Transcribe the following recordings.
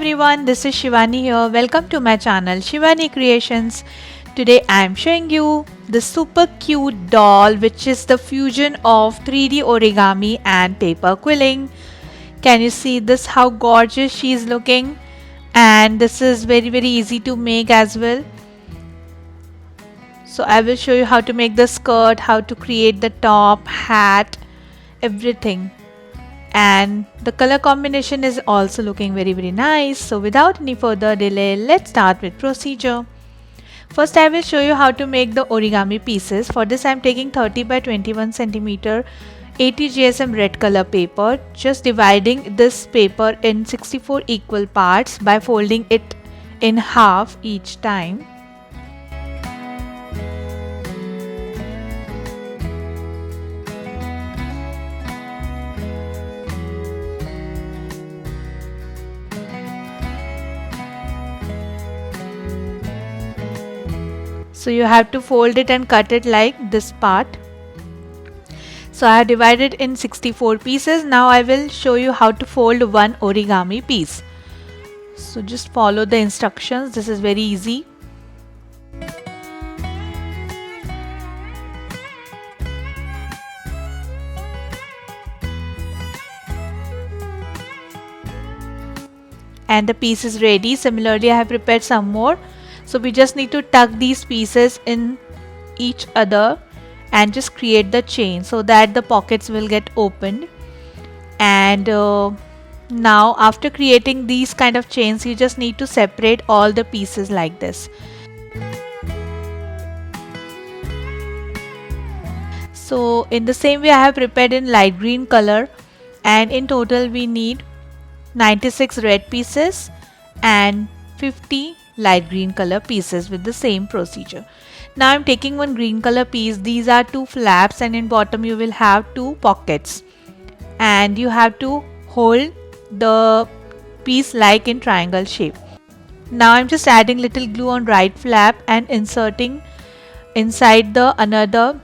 everyone, this is Shivani here. Welcome to my channel Shivani Creations. Today I am showing you the super cute doll which is the fusion of 3D origami and paper quilling. Can you see this, how gorgeous she is looking? And this is very easy to make as well. So I will show you how to make the skirt, how to create the top, hat, everything. And the color combination is also looking very nice. So without any further delay, let's start with procedure. First I will show you how to make the origami pieces. For this I am taking 30 by 21 centimeter 80 GSM red color paper, just dividing this paper in 64 equal parts by folding it in half each time. So you have to fold it and cut it like this part. So I have divided in 64 pieces. Now I will show you how to fold one origami piece. So just follow the instructions. This is very easy. And the piece is ready. Similarly, I have prepared some more. So we just need to tuck these pieces in each other and just create the chain so that the pockets will get opened. And now after creating these kind of chains, you just need to separate all the pieces like this. So in the same way I have prepared in light green color, and in total we need 96 red pieces and 50 light green color pieces with the same procedure. Now I'm taking one green color piece. These are two flaps, and in bottom you will have two pockets, and you have to hold the piece like in triangle shape. Now I'm just adding little glue on right flap and inserting inside the another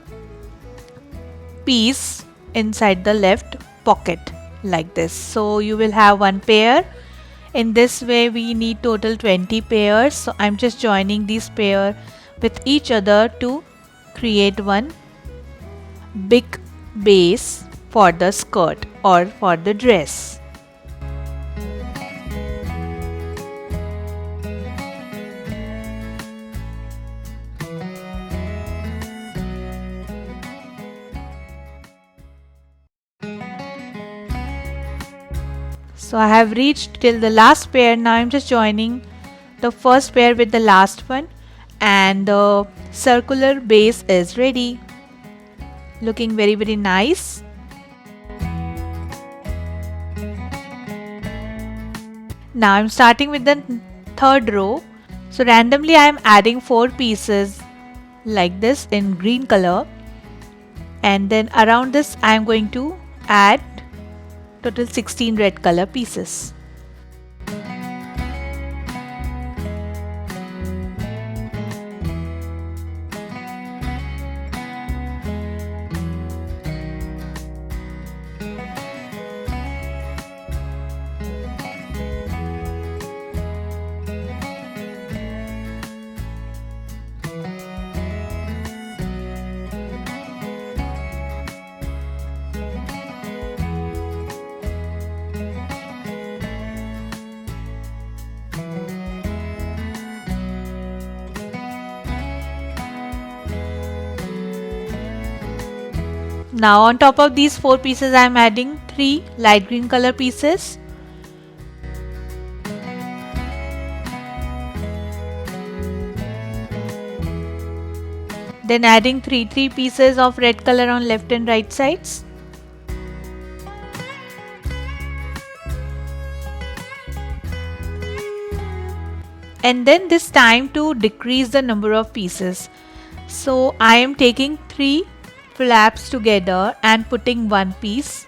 piece inside the left pocket like this. So you will have one pair. In this way we need total 20 pairs. So I'm just joining these pairs with each other to create one big base for the skirt or for the dress. So I have reached till the last pair. Now I'm just joining the first pair with the last one, and the circular base is ready. Looking very nice. Now I'm starting with the third row. So randomly I am adding 4 pieces like this in green color, and then around this I am going to add total 16 red color pieces. Now on top of these 4 pieces I am adding 3 light green color pieces. Then adding 3 pieces of red color on left and right sides. And then this time to decrease the number of pieces. So I am taking 3 flaps together and putting one piece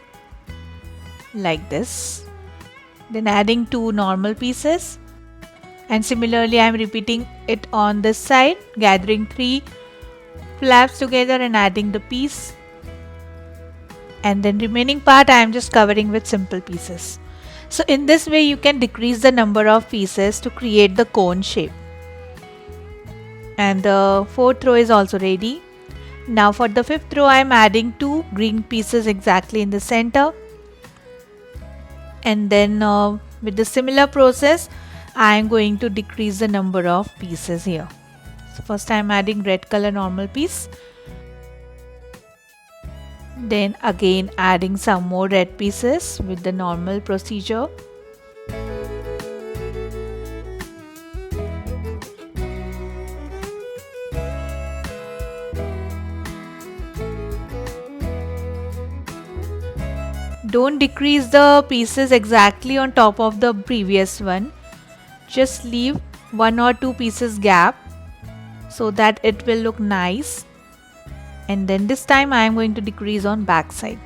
like this, then adding 2 normal pieces, and similarly I am repeating it on this side, gathering 3 flaps together and adding the piece, and then remaining part I am just covering with simple pieces. So in this way you can decrease the number of pieces to create the cone shape. And the fourth row is also ready. Now for the fifth row I am adding 2 green pieces exactly in the center. And then with the similar process I am going to decrease the number of pieces here. So first I am adding red color normal piece. Then again adding some more red pieces with the normal procedure. Don't decrease the pieces exactly on top of the previous one. Just leave 1 or 2 pieces gap so that it will look nice. And then this time I am going to decrease on back side.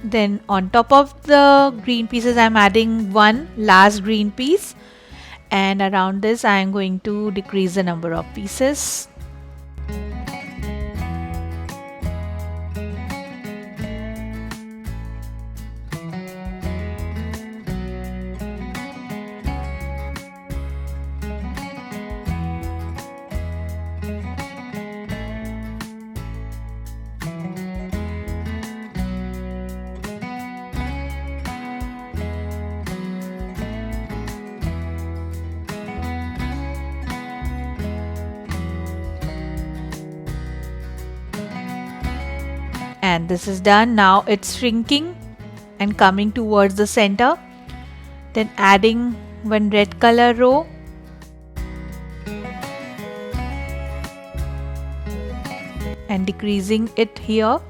Then on top of the green pieces I am adding one last green piece, and around this I am going to decrease the number of pieces. And this is done. Now it's shrinking and coming towards the center. Then adding one red color row. And decreasing it here.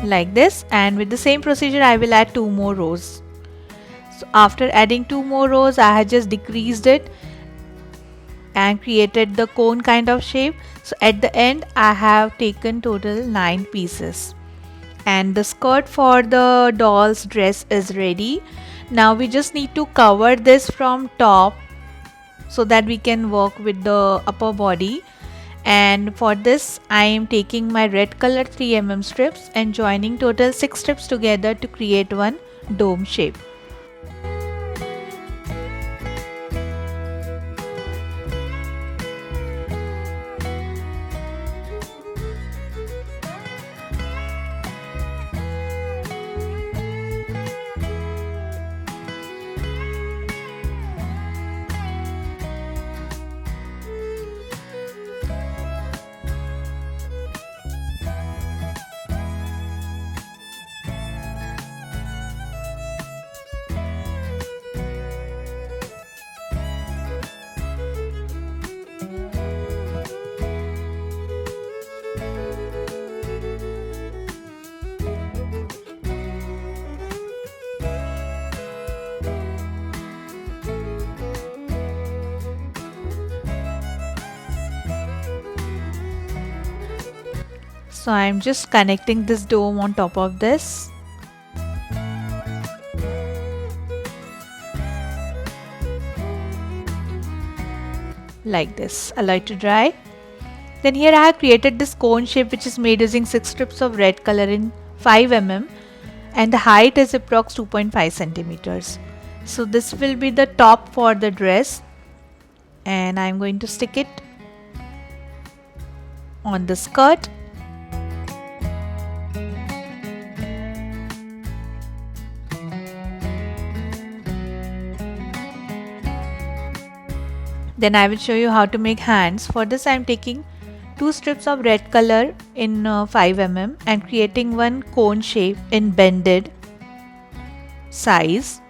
Like this, and with the same procedure I will add 2 more rows. So after adding 2 more rows I had just decreased it and created the cone kind of shape. So at the end I have taken total 9 pieces, and the skirt for the doll's dress is ready. Now we just need to cover this from top so that we can work with the upper body. And for this I am taking my red color 3mm strips and joining total 6 strips together to create one dome shape. So I am just connecting this dome on top of this. Like this. Allow it to dry. Then here I have created this cone shape which is made using 6 strips of red color in 5mm, and the height is approx 2.5 centimeters. So this will be the top for the dress, and I am going to stick it on the skirt. Then I will show you how to make hands. For this I am taking 2 strips of red color in 5mm and creating one cone shape in bended size.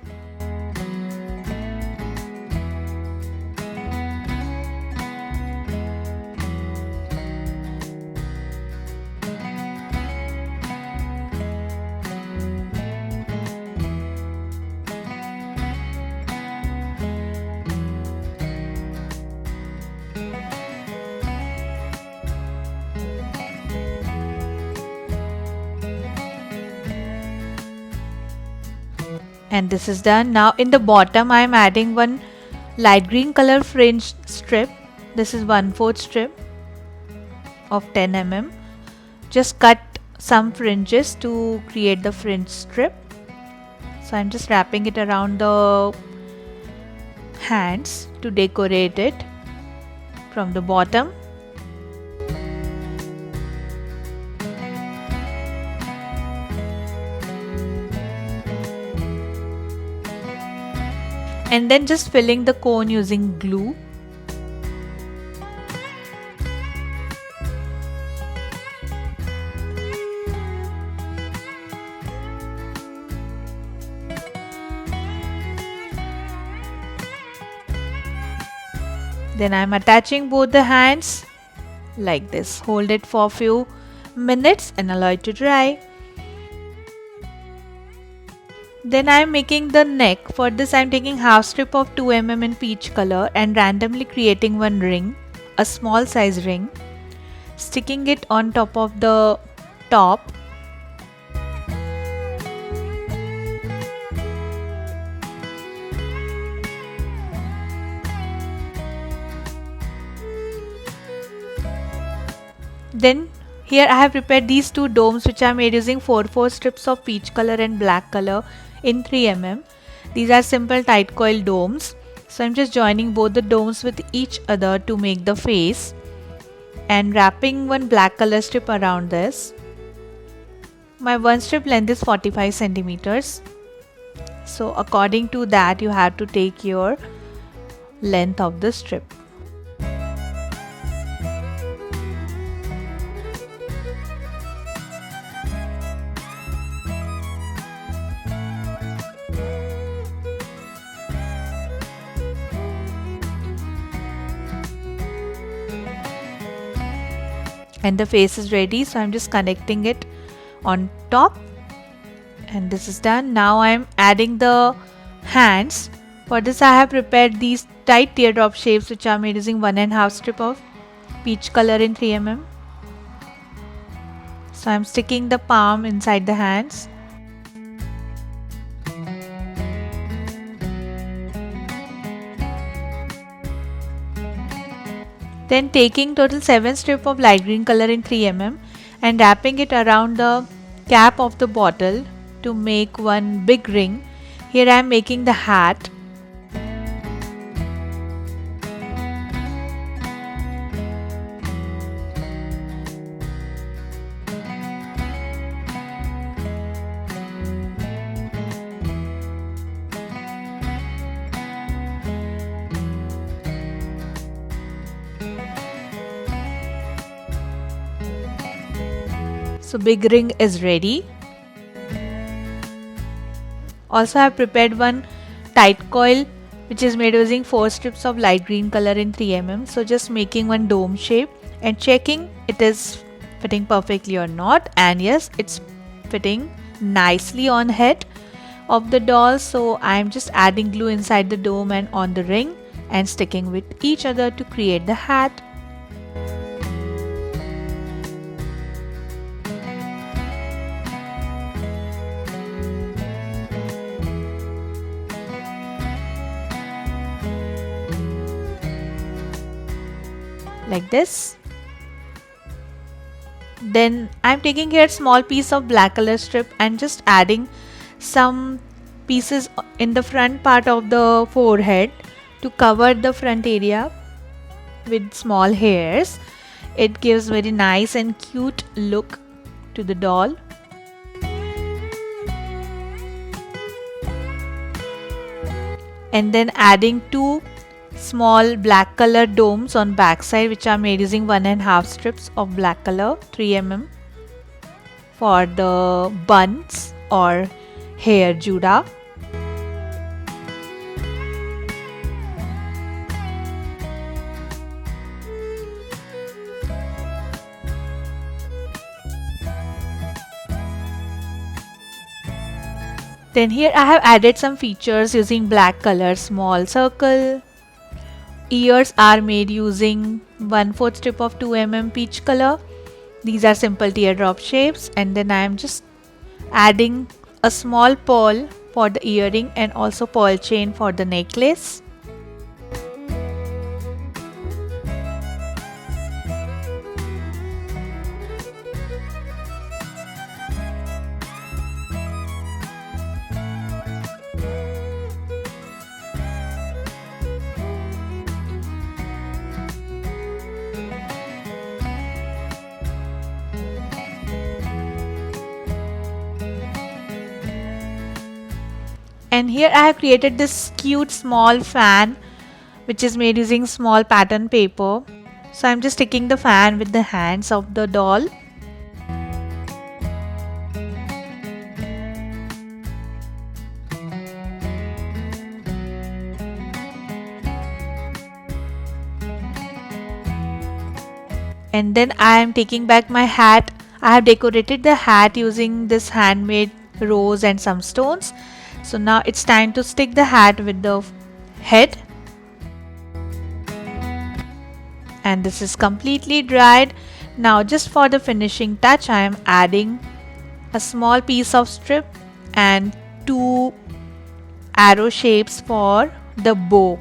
And this is done. Now in the bottom I am adding one light green color fringe strip. This is 1/4 strip of 10 mm. Just cut some fringes to create the fringe strip. So I'm just wrapping it around the hands to decorate it from the bottom. And then just filling the cone using glue. Then I am attaching both the hands like this. Hold it for a few minutes and allow it to dry. Then I am making the neck. For this I am taking half strip of 2 mm in peach color and randomly creating one ring, a small size ring, sticking it on top of the top. Then here I have prepared these two domes which I made using 4 strips of peach color and black color in 3 mm. These are simple tight coil domes. So I'm just joining both the domes with each other to make the face and wrapping one black color strip around this. My one strip length is 45 centimeters. So according to that you have to take your length of the strip. And the face is ready, so I'm just connecting it on top, and this is done. Now I'm adding the hands. For this I have prepared these tight teardrop shapes which are made using 1.5 strip of peach color in 3 mm. So I'm sticking the palm inside the hands. Then taking total 7 strip of light green color in 3 mm and wrapping it around the cap of the bottle to make one big ring. Here I am making the hat. So big ring is ready. Also I have prepared one tight coil which is made using 4 strips of light green color in 3 mm. So just making one dome shape and checking it is fitting perfectly or not, and yes, it's fitting nicely on head of the doll. So I am just adding glue inside the dome and on the ring and sticking with each other to create the hat. Like this. Then I'm taking here a small piece of black color strip and just adding some pieces in the front part of the forehead to cover the front area with small hairs. It gives very nice and cute look to the doll. And then adding two small black color domes on backside which are made using 1.5 strips of black color 3 mm for the buns or hair juda. Then here I have added some features using black color, small circle. Ears are made using 1/4 strip of 2 mm peach color. These are simple teardrop shapes, and then I am just adding a small pearl for the earring and also pearl chain for the necklace. And here I have created this cute small fan which is made using small pattern paper. So I'm just sticking the fan with the hands of the doll. And then I am taking back my hat. I have decorated the hat using this handmade rose and some stones. So now it's time to stick the hat with the head. And this is completely dried. Now just for the finishing touch, I am adding a small piece of strip and 2 arrow shapes for the bow.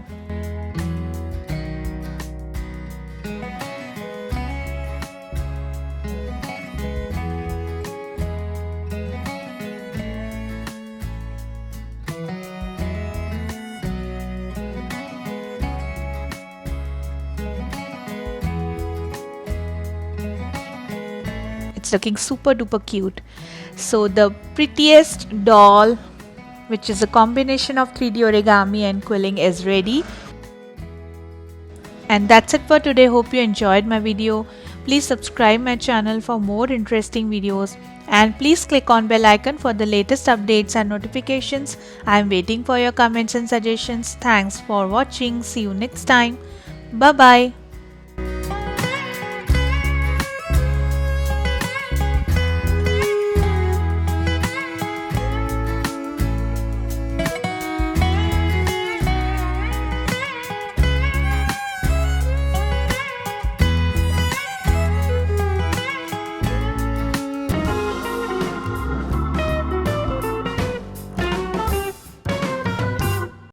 It's looking super duper cute. So the prettiest doll, which is a combination of 3D origami and quilling, is ready. And that's it for today. Hope you enjoyed my video. Please subscribe my channel for more interesting videos, and please click on bell icon for the latest updates and notifications. I am waiting for your comments and suggestions. Thanks for watching. See you next time. Bye bye.